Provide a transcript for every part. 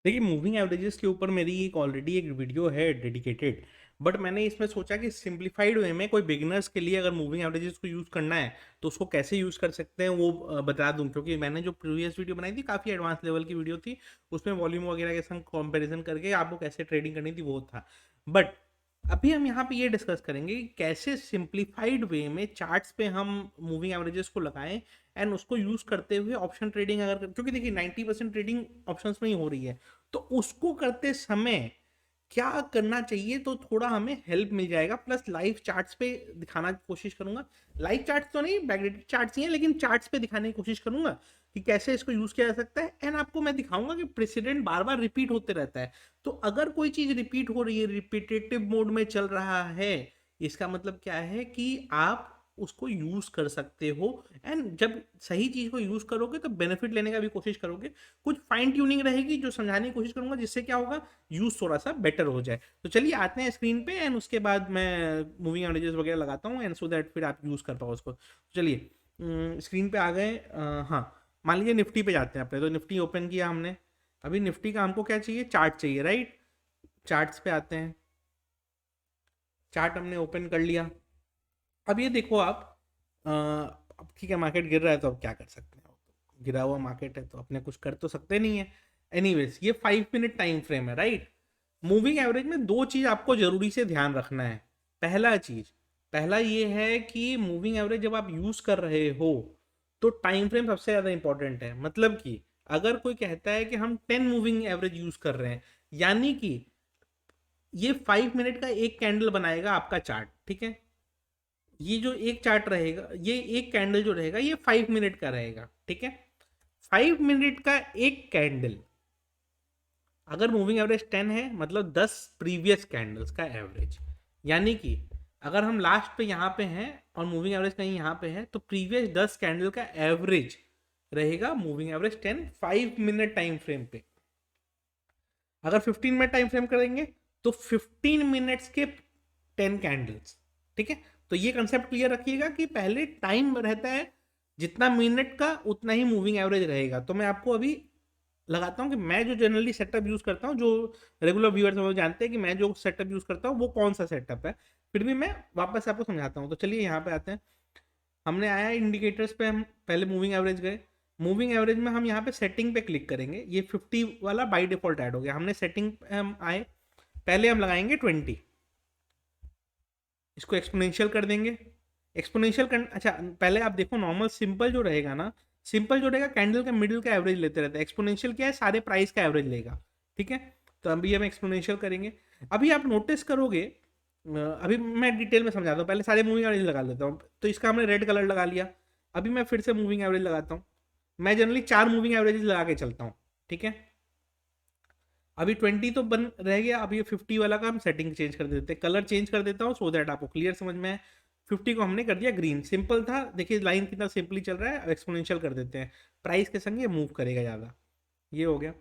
देखिए, moving averages के ऊपर मेरी एक ऑलरेडी एक वीडियो है डेडिकेटेड। बट मैंने इसमें सोचा कि सिंप्लीफाइड वे में कोई बिगिनर्स के लिए अगर मूविंग एवरेजेस को यूज़ करना है तो उसको कैसे यूज़ कर सकते हैं वो बता दूं, क्योंकि मैंने जो प्रीवियस वीडियो बनाई थी काफ़ी एडवांस लेवल की वीडियो थी। उसमें वॉल्यूम वगैरह के संग कंपैरिजन करके आपको कैसे ट्रेडिंग करनी थी वो था। बट अभी हम यहाँ पे ये डिस्कस करेंगे कि कैसे सिंप्लीफाइड वे में चार्ट्स पे हम मूविंग एवरेजेस को लगाएं एंड उसको यूज़ करते हुए ऑप्शन ट्रेडिंग क्योंकि देखिए 90% ट्रेडिंग ऑप्शंस में ही हो रही है, तो उसको करते समय क्या करना चाहिए तो थोड़ा हमें हेल्प मिल जाएगा। प्लस लाइव चार्ट्स पे दिखाना की कोशिश करूंगा। लाइव चार्ट्स तो नहीं, बैकडेटेड चार्ट्स ही हैं, लेकिन चार्ट्स पे दिखाने की कोशिश करूंगा कि कैसे इसको यूज किया जा सकता है। एंड आपको मैं दिखाऊंगा कि प्रेसिडेंट बार बार रिपीट होते रहता है। तो अगर कोई चीज रिपीट हो रही है, रिपीटेटिव मोड में चल रहा है, इसका मतलब क्या है कि आप उसको यूज कर सकते हो। एंड जब सही चीज को यूज करोगे तो बेनिफिट लेने का भी कोशिश करोगे। कुछ फाइन ट्यूनिंग रहेगी जो समझाने की कोशिश करूंगा, जिससे क्या होगा, यूज थोड़ा सा बेटर हो जाए। तो चलिए आते हैं स्क्रीन पे एंड उसके बाद मैं मूविंग एवरेजेस वगैरह लगाता हूँ एंड सो दैट फिर आप यूज कर पाओ उसको। तो चलिए स्क्रीन पे आ गए। हाँ, मान लीजिए निफ्टी पे जाते हैं अपने। तो निफ्टी ओपन किया हमने। अभी निफ्टी का हमको क्या चाहिए, चार्ट चाहिए, राइट। चार्ट्स पे आते हैं। चार्ट हमने ओपन कर लिया। अब ये देखो आप, अब ठीक है मार्केट गिर रहा है तो अब क्या कर सकते हैं। गिरा हुआ मार्केट है तो अपने कुछ कर तो सकते नहीं है। एनीवेज ये 5 मिनट टाइम फ्रेम है, राइट। मूविंग एवरेज में दो चीज आपको जरूरी से ध्यान रखना है। पहला ये है कि मूविंग एवरेज जब आप यूज कर रहे हो तो टाइम फ्रेम सबसे ज्यादा इंपॉर्टेंट है। मतलब कि अगर कोई कहता है कि हम 10 मूविंग एवरेज यूज कर रहे हैं, यानी कि ये 5 मिनट का एक कैंडल बनाएगा आपका चार्ट, ठीक है। ये जो एक चार्ट रहेगा, ये एक कैंडल जो रहेगा ये 5 मिनट का रहेगा, ठीक है। 5 मिनट का एक कैंडल, अगर मूविंग एवरेज 10 है मतलब 10 प्रीवियस कैंडल्स का एवरेज। यानी कि अगर हम लास्ट पे यहाँ पे हैं और मूविंग एवरेज कहीं यहाँ पे है, तो प्रीवियस 10 कैंडल का एवरेज रहेगा moving average 10 5 minute time frame पे। अगर 15 मिनट टाइम फ्रेम करेंगे तो 15 मिनट्स के 10 कैंडल्स, ठीक है। तो ये कंसेप्ट क्लियर रखिएगा कि पहले टाइम रहता है, जितना मिनट का उतना ही मूविंग एवरेज रहेगा। तो मैं आपको अभी लगाता हूँ कि मैं जो जनरली सेटअप यूज करता हूँ, जो रेगुलर व्यूअर्स वो जानते हैं कि मैं जो सेटअप यूज करता हूँ वो कौन सा सेटअप है। फिर भी मैं वापस आपको समझाता हूँ। तो चलिए यहाँ पे आते हैं। हमने आया इंडिकेटर्स पे, हम पहले मूविंग एवरेज गए। मूविंग एवरेज में हम यहाँ पे सेटिंग पे क्लिक करेंगे। ये 50 वाला बाई डिफॉल्ट ऐड हो गया। हमने सेटिंग पे हम आए, पहले हम लगाएंगे 20। इसको एक्सपोनेंशियल कर देंगे। एक्सपोनेंशियल कर, अच्छा पहले आप देखो, नॉर्मल सिंपल जो रहेगा ना, सिंपल जो रहेगा कैंडल का मिडिल का एवरेज लेते रहते हैं। एक्सपोनेंशियल क्या है, सारे प्राइस का एवरेज लेगा, ठीक है। तो अभी हम एक्सपोनेंशियल करेंगे। अभी आप नोटिस करोगे, अभी मैं डिटेल में समझाता हूँ, पहले सारे मूविंग एवरेज लगा लेता हूँ। तो इसका हमने रेड कलर लगा लिया। अभी मैं फिर से मूविंग एवरेज लगाता हूँ। मैं जनरली 4 मूविंग एवरेज लगा के चलता हूँ, ठीक है। अभी 20 तो बन रह गया। अब ये 50 वाला का हम सेटिंग चेंज कर देते हैं, कलर चेंज कर देता हूँ सो दैट आपको क्लियर समझ में आए। 50 को हमने कर दिया ग्रीन। सिंपल था, देखिए लाइन कितना सिंपली चल रहा है। एक्सपोनेंशियल कर देते हैं, प्राइस के संग ये मूव करेगा ज़्यादा। ये हो गया।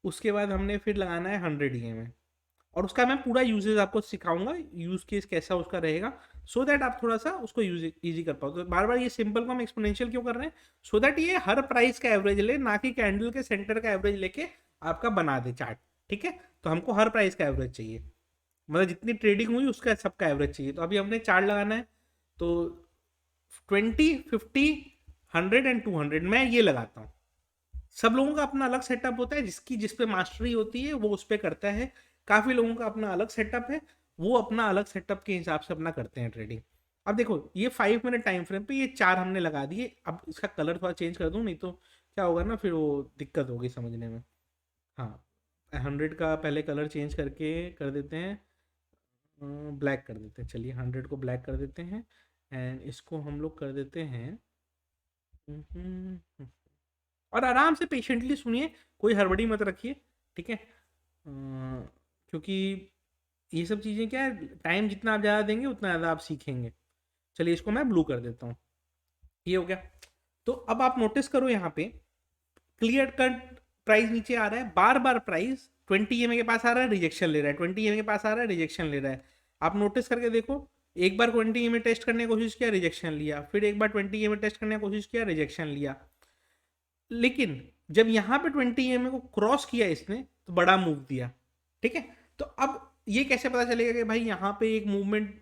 उसके बाद हमने फिर लगाना है 100 EMA, और उसका मैं पूरा यूजेज आपको सिखाऊंगा, यूज केस कैसा उसका रहेगा, सो दैट आप थोड़ा सा उसको यूज ईजी कर पाओ। तो बार बार ये सिंपल को हम एक्सपोनेंशियल क्यों कर रहे हैं, सो दैट ये हर प्राइस का एवरेज ले, ना कि कैंडल के सेंटर का एवरेज लेके आपका बना दे चार्ट, ठीक है। तो हमको हर प्राइस का एवरेज चाहिए, मतलब जितनी ट्रेडिंग हुई उसका सबका एवरेज चाहिए। तो अभी हमने चार्ट लगाना है। तो 20, 50, 100 एंड 200 मैं ये लगाता हूँ। सब लोगों का अपना अलग सेटअप होता है, जिसकी जिस पे मास्टरी होती है वो उस पर करता है। काफ़ी लोगों का अपना अलग सेटअप है, वो अपना अलग सेटअप के हिसाब से अपना करते हैं ट्रेडिंग। अब देखो ये 5 मिनट टाइम फ्रेम पे ये चार हमने लगा दिए। अब इसका कलर थोड़ा चेंज कर दूँ, नहीं तो क्या होगा ना, फिर वो दिक्कत होगी समझने में। हाँ, 100 का पहले कलर चेंज करके कर देते हैं, ब्लैक कर देते हैं। चलिए 100 को ब्लैक कर देते हैं एंड इसको हम लोग कर देते हैं। और आराम से पेशेंटली सुनिए, कोई हड़बड़ी मत रखिए, ठीक है। क्योंकि ये सब चीज़ें क्या है, टाइम जितना आप ज़्यादा देंगे उतना ज़्यादा आप सीखेंगे। चलिए इसको मैं ब्लू कर देता हूँ। ये हो गया। तो अब आप नोटिस करो यहाँ पे क्लियर कट प्राइस नीचे आ रहा है, बार बार प्राइस 20 EMA के पास आ रहा है, रिजेक्शन ले रहा है, 20 EMA के पास आ रहा है, रिजेक्शन ले रहा है। आप नोटिस करके देखो, एक बार 20 EMA टेस्ट करने की कोशिश किया, रिजेक्शन लिया, फिर एक बार 20 EMA टेस्ट करने की कोशिश किया, रिजेक्शन लिया। लेकिन जब यहाँ पे 20 EMA को क्रॉस किया इसने, तो बड़ा मूव दिया, ठीक है। तो अब ये कैसे पता चलेगा कि भाई यहाँ पे एक मूवमेंट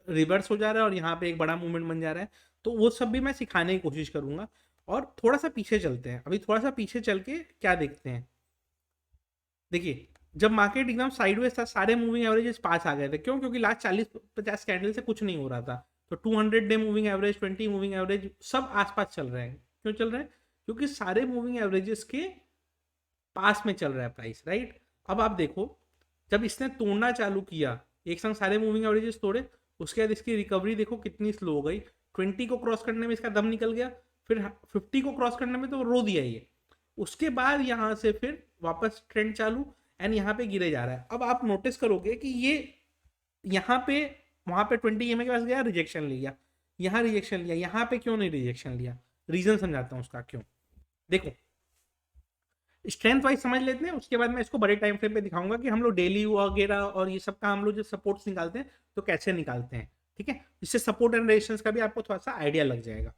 रिवर्स हो जा रहा है और यहाँ पे एक बड़ा मूवमेंट बन जा रहा है? तो वो सब भी मैं सिखाने की कोशिश करूंगा। और थोड़ा सा पीछे चलते हैं, अभी थोड़ा सा पीछे चल के क्या देखते हैं। देखिए, जब मार्केट एकदम साइडवेज था, सारे मूविंग एवरेजेस पास आ गए थे। क्यों? क्योंकि लास्ट 40-50 कैंडल से कुछ नहीं हो रहा था। तो 200 day moving average, 20 moving average सब आसपास चल रहे हैं। क्यों चल रहे हैं? क्योंकि सारे मूविंग एवरेजेस के पास में चल रहा है प्राइस, राइट। अब आप देखो, जब इसने तोड़ना चालू किया, एक संग सारे मूविंग एवरेजेस तोड़े, उसके बाद इसकी रिकवरी देखो कितनी स्लो हो गई। 20 को क्रॉस करने में इसका दम निकल गया, फिर 50 को क्रॉस करने में तो रो दिया ये। उसके बाद यहाँ से फिर वापस ट्रेंड चालू, एंड यहाँ पे गिरे जा रहा है। अब आप नोटिस करोगे कि ये यहाँ पे, वहां पे 20 EMA के पास गया, रिजेक्शन लिया, यहाँ रिजेक्शन लिया, यहाँ पे क्यों नहीं रिजेक्शन लिया? रीजन समझाता हूँ उसका क्यों। देखो, स्ट्रेंथ वाइज समझ लेते हैं, उसके बाद मैं इसको बड़े टाइम फ्रेम पे दिखाऊंगा कि हम लोग डेली वगैरह और ये सब का हम लोग जो सपोर्ट्स निकालते हैं तो कैसे निकालते हैं, ठीक है। इससे सपोर्ट एंड रेजिस्टेंस का भी आपको थोड़ा सा आइडिया लग जाएगा।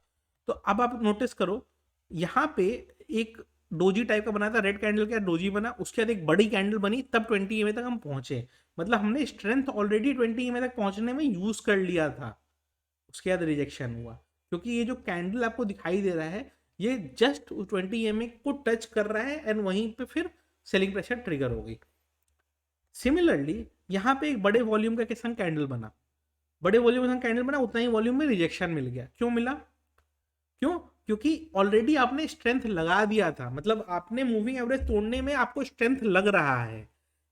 तो अब आप नोटिस करो, यहाँ पे एक डोजी टाइप का बना था, रेड कैंडल का डोजी बना, उसके बाद एक बड़ी कैंडल बनी, तब 20 EMA तक हम पहुंचे। मतलब हमने स्ट्रेंथ ऑलरेडी 20 EMA तक पहुंचने में यूज कर लिया था। उसके बाद रिजेक्शन हुआ, क्योंकि ये जो कैंडल आपको दिखाई दे रहा है, ये जस्ट 20 EMA को टच कर रहा है, एंड वहीं पे फिर सेलिंग प्रेशर ट्रिगर हो गई। सिमिलरली यहाँ पे एक बड़े वॉल्यूम का संग कैंडल बना, बड़े वॉल्यूम का संग कैंडल बना, उतना ही वॉल्यूम में रिजेक्शन मिल गया। क्यों मिला? क्यों? क्योंकि ऑलरेडी आपने स्ट्रेंथ लगा दिया था। मतलब आपने मूविंग एवरेज तोड़ने में आपको स्ट्रेंथ लग रहा है।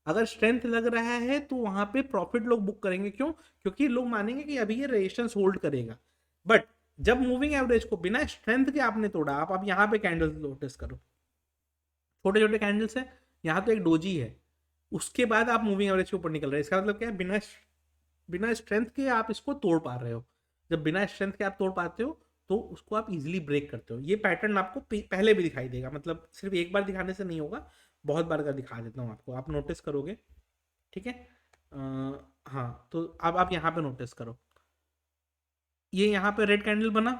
अगर स्ट्रेंथ लग रहा है तो वहां पे प्रॉफिट लोग बुक करेंगे। क्यों? क्योंकि लोग मानेंगे कि अभी ये रेजिस्टेंस होल्ड करेगा। बट जब मूविंग एवरेज को बिना स्ट्रेंथ के आपने तोड़ा, आप यहाँ पे कैंडल नोटिस करो, छोटे छोटे कैंडल्स है, यहाँ तो एक डोजी है, उसके बाद आप मूविंग एवरेज के ऊपर निकल रहे हैं। इसका मतलब क्या है? बिना स्ट्रेंथ के आप इसको तोड़ पा रहे हो। जब बिना स्ट्रेंथ के आप तोड़ पाते हो तो उसको आप इजीली ब्रेक करते हो। ये पैटर्न आपको पहले भी दिखाई देगा, मतलब सिर्फ एक बार दिखाने से नहीं होगा, बहुत बार का दिखा देता हूँ आपको, आप नोटिस करोगे, ठीक है। हाँ, तो अब आप यहाँ पे नोटिस करो, ये यहाँ पे रेड कैंडल बना,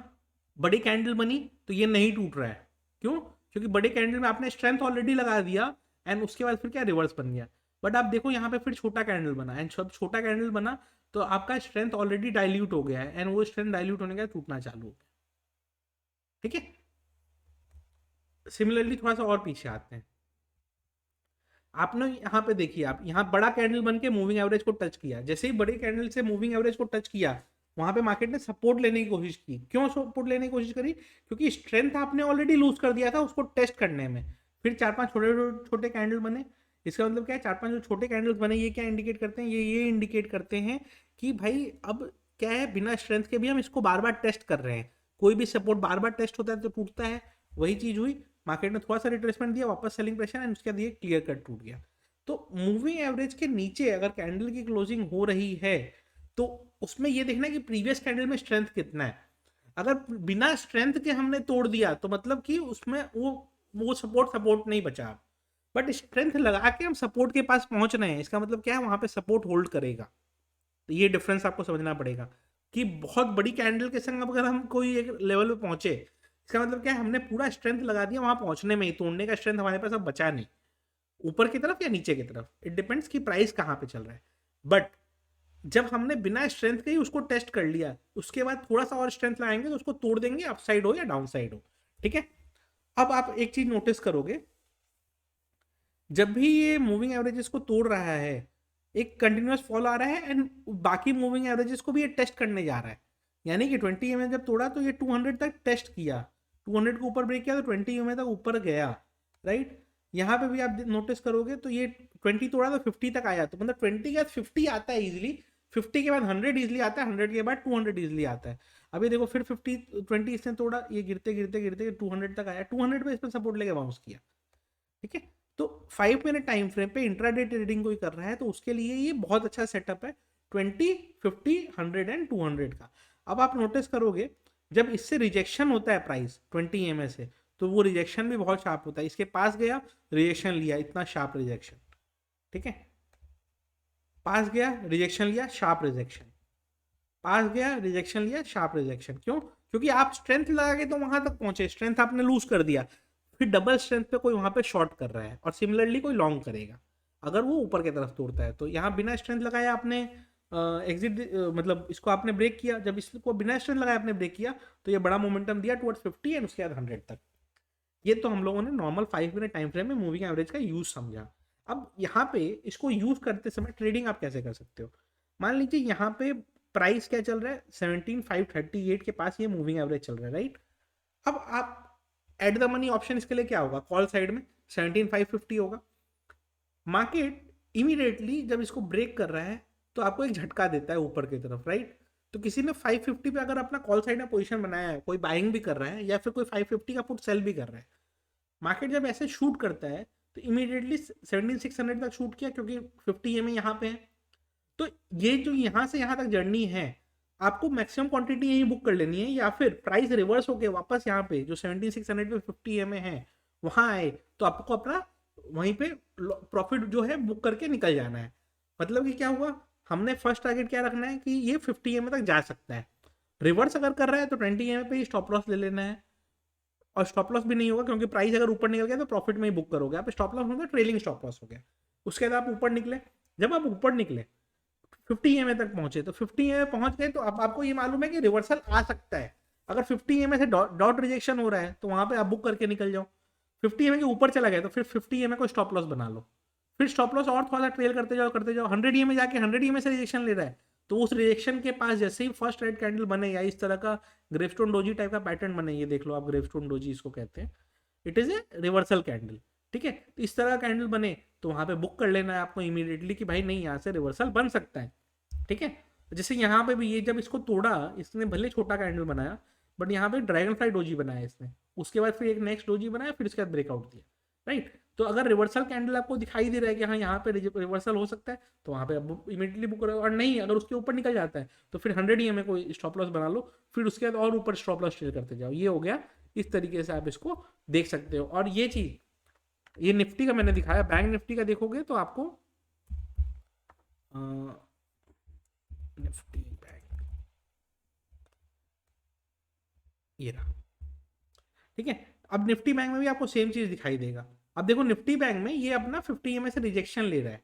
बड़ी कैंडल बनी, तो ये नहीं टूट रहा है। क्यों? क्योंकि बड़ी कैंडल में आपने स्ट्रेंथ ऑलरेडी लगा दिया, एंड उसके बाद फिर क्या, रिवर्स बन गया। बट आप देखो यहाँ पे फिर छोटा कैंडल बना, एंड जब छोटा कैंडल बना तो आपका स्ट्रेंथ ऑलरेडी डाइल्यूट हो गया है, एंड वो स्ट्रेंथ डाइल्यूट होने का टूटना चालू हो गया, ठीक है। सिमिलरली थोड़ा सा और पीछे आते हैं, आपने यहाँ पे देखिए, आप यहाँ बड़ा कैंडल बन के मूविंग एवरेज को टच किया, जैसे ही बड़े कैंडल से मूविंग एवरेज को टच किया, वहां पे मार्केट ने सपोर्ट लेने की कोशिश की। क्यों सपोर्ट लेने की कोशिश करी? क्योंकि स्ट्रेंथ आपने ऑलरेडी लूज कर दिया था उसको टेस्ट करने में। फिर 4-5 छोटे छोटे कैंडल बने। इसका मतलब क्या है? 4-5 जो छोटे कैंडल्स बने, ये क्या इंडिकेट करते हैं? ये इंडिकेट करते हैं कि भाई अब क्या है, बिना स्ट्रेंथ के भी हम इसको बार बार टेस्ट कर रहे हैं। कोई भी सपोर्ट बार बार टेस्ट होता है तो टूटता है, वही चीज हुई। मार्केट ने थोड़ा सा रिट्रेसमेंट दिया, वापस सेलिंग प्रेशर, एंड उसके बाद ये क्लियर कट टूट गया। तो मूविंग एवरेज के नीचे अगर कैंडल की क्लोजिंग हो रही है तो उसमें ये देखना है कि प्रीवियस कैंडल में स्ट्रेंथ कितना है। अगर बिना स्ट्रेंथ के हमने तोड़ दिया तो मतलब कि उसमें वो सपोर्ट नहीं बचा। बट स्ट्रेंथ लगा के हम सपोर्ट के पास पहुंच रहे हैं, इसका मतलब क्या है? वहां पे सपोर्ट होल्ड करेगा। तो ये डिफरेंस आपको समझना पड़ेगा कि बहुत बड़ी कैंडल के संग अगर हम कोई एक लेवल पे पहुंचे, इसका मतलब क्या है? हमने पूरा स्ट्रेंथ लगा दिया वहां पहुंचने में ही, तोड़ने का स्ट्रेंथ हमारे पास अब बचा नहीं, ऊपर की तरफ या नीचे की तरफ, इट डिपेंड्स कि प्राइस कहाँ पे चल रहा है। बट जब हमने बिना स्ट्रेंथ के ही उसको टेस्ट कर लिया, उसके बाद थोड़ा सा और स्ट्रेंथ लगाएंगे तो उसको तोड़ देंगे, अपसाइड हो या डाउन साइड हो, ठीक है। अब आप एक चीज नोटिस करोगे, जब भी ये मूविंग एवरेजेस को तोड़ रहा है, एक कंटिन्यूअस फॉल आ रहा है, एंड बाकी मूविंग एवरेजेस को भी ये टेस्ट करने जा रहा है। यानी कि 20 EMA जब तोड़ा तो ये 200 तक टेस्ट किया, 200 को ऊपर ब्रेक किया तो 20 EMA तक ऊपर गया, राइट। यहाँ पे भी आप नोटिस करोगे तो ये 20 तोड़ा तो 50 तक आया, तो मतलब 20 के बाद 50 आता है इजीली, 50 के बाद 100 इजीली आता है, 100 के बाद 200 इजीली आता है। अभी देखो फिर 20 इसने तोड़ा, ये गिरते गिरते गिरते 200 तक आया, 200 पे इस पर सपोर्ट लेके बाउंस किया, ठीक है। तो 5 मिनट टाइम फ्रेम पे इंट्राडे ट्रेडिंग कोई कर रहा है तो उसके लिए ये बहुत अच्छा सेटअप है, 20, 50, 100 एंड 200 का। अब आप नोटिस करोगे जब इससे रिजेक्शन होता है प्राइस 20 EMA से, तो वो रिजेक्शन भी बहुत शार्प होता है। इसके पास गया, रिजेक्शन लिया, इतना शार्प रिजेक्शन, ठीक है। पास गया, रिजेक्शन लिया, शार्प रिजेक्शन, पास गया, रिजेक्शन लिया, शार्प रिजेक्शन। क्यों? क्योंकि आप स्ट्रेंथ लगा के तो वहां तक पहुंचे, स्ट्रेंथ आपने लूज कर दिया, फिर डबल स्ट्रेंथ पे कोई वहाँ पे शॉर्ट कर रहा है और सिमिलरली कोई लॉन्ग करेगा अगर वो ऊपर की तरफ तोड़ता है। तो यहाँ बिना स्ट्रेंथ लगाया आपने एग्जिट मतलब इसको आपने ब्रेक किया, जब इसको बिना स्ट्रेंथ लगाया आपने ब्रेक किया तो ये बड़ा मोमेंटम दिया टुवर्ड्स 50 एंड उसके बाद 100 तक। ये तो हम लोगों ने नॉर्मल 5 मिनट टाइम फ्रेम में मूविंग एवरेज का यूज समझा। अब यहाँ पे इसको यूज करते समय ट्रेडिंग आप कैसे कर सकते हो। मान लीजिए यहाँ पे प्राइस क्या चल रहा है, 17,538 के पास ये मूविंग एवरेज चल रहा है, राइट। अब आप एट द मनी ऑप्शन इसके लिए क्या होगा, कॉल साइड में 17,550 होगा। मार्केट इमीडिएटली जब इसको ब्रेक कर रहा है तो आपको एक झटका देता है ऊपर की तरफ, राइट। तो किसी ने 550 पे अगर अपना कॉल साइड में पोजीशन बनाया है, कोई बाइंग भी कर रहा है या फिर कोई 550 का पुट सेल भी कर रहा है, मार्केट जब ऐसे शूट करता है तो इमीडिएटली 17,600 तक शूट किया क्योंकि 50 EMA यहाँ पे है। तो ये जो यहाँ से यहाँ तक जर्नी है आपको मैक्सिमम क्वांटिटी यहीं बुक कर लेनी है, या फिर प्राइस रिवर्स होके वापस यहाँ पे जो 17,600 पे 50 EMA है वहाँ आए तो आपको अपना वहीं पे प्रॉफिट जो है बुक करके निकल जाना है। मतलब कि क्या हुआ, हमने फर्स्ट टारगेट क्या रखना है कि ये 50 EMA तक जा सकता है। रिवर्स अगर कर रहा है तो 20 EMA पे ही स्टॉप लॉस ले लेना है, और स्टॉप लॉस भी नहीं होगा क्योंकि प्राइस अगर ऊपर निकल गया तो प्रॉफिट में ही बुक करोगे आप। स्टॉप लॉस होगा ट्रेलिंग स्टॉप लॉस हो गया। उसके बाद आप ऊपर निकले, जब आप ऊपर निकले 50 EMA तक पहुंचे तो 50 EMA पहुंच गए तो अब आपको ये मालूम है कि रिवर्सल आ सकता है। अगर 50 EMA से डॉट रिजेक्शन हो रहा है तो वहां पे आप बुक करके निकल जाओ। 50 EMA के ऊपर चला गया तो फिर 50 EMA को स्टॉप लॉस बना लो, फिर स्टॉप लॉस और थोड़ा सा ट्रेल करते जाओ करते जाओ। 100 EMA जाके 100 EMA से रिजेक्शन ले रहा है तो उस रिजेक्शन के पास जैसे ही फर्स्ट रेड कैंडल बने या इस तरह का ग्रेवस्टोन डोजी टाइप का पैटर्न बने, ये देख लो आप, ग्रेवस्टोन डोजी इसको कहते हैं, it is a reversal candle, ठीक है। तो इस तरह का कैंडल बने तो वहां पे बुक कर लेना है आपको इमीडिएटली कि भाई नहीं यहाँ से रिवर्सल बन सकता है, ठीक है। जैसे यहाँ पे भी ये जब इसको तोड़ा, इसने भले छोटा कैंडल बनाया बट यहाँ पे ड्रैगन फ्लाई डोजी बनाया इसने, उसके बाद फिर एक नेक्स्ट डोजी बनाया, फिर उसके बाद ब्रेकआउट दिया, राइट। तो अगर रिवर्सल कैंडल आपको दिखाई दे रहा है कि हाँ यहाँ पे रिवर्सल हो सकता है तो वहाँ पे आप इमीडिएटली बुक करो, और नहीं अगर उसके ऊपर निकल जाता है तो फिर 100 EMA को स्टॉप लॉस बना लो, फिर उसके बाद और ऊपर स्टॉप लॉस ट्रेड करते जाओ। ये हो गया, इस तरीके से आप इसको देख सकते हो। और ये चीज ये निफ्टी का मैंने दिखाया, बैंक निफ्टी का देखोगे तो आपको निफ्टी बैंक ये रहा, ठीक है। अब निफ्टी बैंक में भी आपको सेम चीज दिखाई देगा। अब देखो निफ्टी बैंक में ये अपना 50 EMA से रिजेक्शन ले रहा है,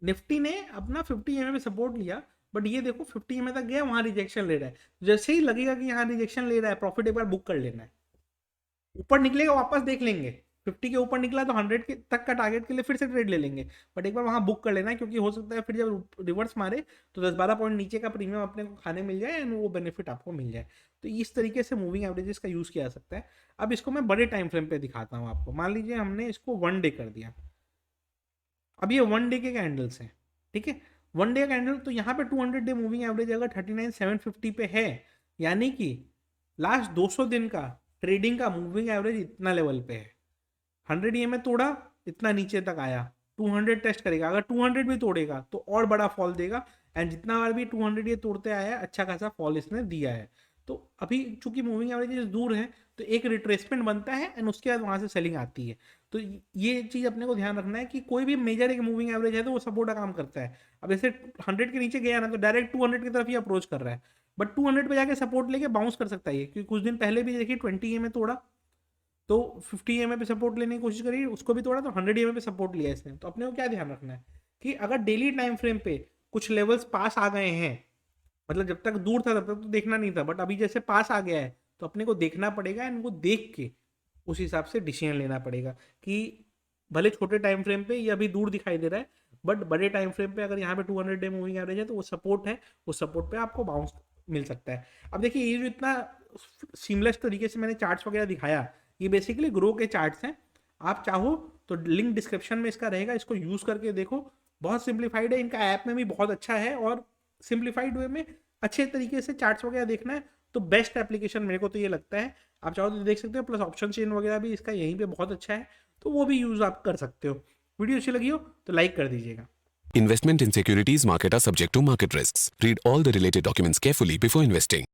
निफ्टी ने अपना 50 EMA पे सपोर्ट लिया बट ये देखो 50 EMA तक गया, वहां रिजेक्शन ले रहा है। जैसे ही लगेगा कि यहाँ रिजेक्शन ले रहा है प्रॉफिट एक बार बुक कर लेना है, ऊपर निकलेगा वापस देख लेंगे, 50 के ऊपर निकला तो 100 के तक का टारगेट के लिए फिर से ट्रेड ले लेंगे, बट एक बार वहां बुक कर लेना है क्योंकि हो सकता है फिर जब रिवर्स मारे तो 10-12 पॉइंट नीचे का प्रीमियम अपने को खाने मिल जाए एंड वो बेनिफिट आपको मिल जाए। तो इस तरीके से मूविंग एवरेजेस का यूज किया जा सकता है। अब इसको मैं बड़े टाइम फ्रेम पे दिखाता हूँ आपको। मान लीजिए हमने इसको 1 डे कर दिया, अब ये 1 डे के कैंडल्स हैं, ठीक है। 1 डे कैंडल तो यहाँ पे 200 डे मूविंग एवरेज अगर 39,750 पे है, यानी कि लास्ट 200 दिन का ट्रेडिंग का मूविंग एवरेज इतना लेवल पे है। 100 EMA तोड़ा, इतना नीचे तक आया, 200 टेस्ट करेगा, अगर 200 भी तोड़ेगा तो और बड़ा फॉल देगा, एंड जितना बार भी 200 ये तोड़ते आया अच्छा खासा फॉल इसने दिया है। तो अभी चूंकि मूविंग एवरेज दूर है तो एक रिट्रेसमेंट बनता है एंड उसके बाद वहां से सेलिंग आती है। तो ये चीज अपने को ध्यान रखना है कि कोई भी मेजर एक मूविंग एवरेज है तो वो सपोर्ट का काम करता है। अब जैसे 100 के नीचे गया ना तो डायरेक्ट 200 की तरफ ही अप्रोच कर रहा है, बट 200 पे जाके सपोर्ट लेके बाउंस कर सकता है ये, क्योंकि कुछ दिन पहले भी देखिए 20 EMA तोड़ा तो 50 EMA पे सपोर्ट लेने की कोशिश करी, उसको भी तोड़ा तो 100 EMA पे सपोर्ट लिया इसने। तो अपने को क्या ध्यान रखना है कि अगर डेली टाइम फ्रेम पे कुछ लेवल्स पास आ गए हैं, मतलब जब तक दूर था तब तक तो देखना नहीं था, बट अभी जैसे पास आ गया है तो अपने को देखना पड़ेगा, इनको देख के उस हिसाब से डिसीजन लेना पड़ेगा कि भले छोटे टाइम फ्रेम पे ये अभी दूर दिखाई दे रहा है बट बड़े टाइम फ्रेम पे अगर यहाँ पे 200 डे मूविंग एवरेज है तो वो सपोर्ट है, उस सपोर्ट पे आपको बाउंस मिल सकता है। अब देखिए ये जो इतना सीमलेस तरीके से मैंने चार्ट्स वगैरह दिखाया, ये बेसिकली ग्रो के चार्ट्स हैं। आप चाहो तो लिंक डिस्क्रिप्शन में इसका रहेगा, इसको यूज करके देखो, बहुत सिंप्लीफाइड है, इनका ऐप में भी बहुत अच्छा है और सिंप्लीफाइड वे में अच्छे तरीके से चार्ट्स वगैरह देखना है तो बेस्ट एप्लीकेशन मेरे को तो ये लगता है। आप चाहो तो देख सकते हो, प्लस ऑप्शन चेन वगैरह भी इसका यहीं पे बहुत अच्छा है तो वो भी यूज आप कर सकते हो। वीडियो अच्छी लगी हो तो लाइक कर दीजिएगा। Investment in securities market are subject to market risks. Read all the related documents carefully before investing.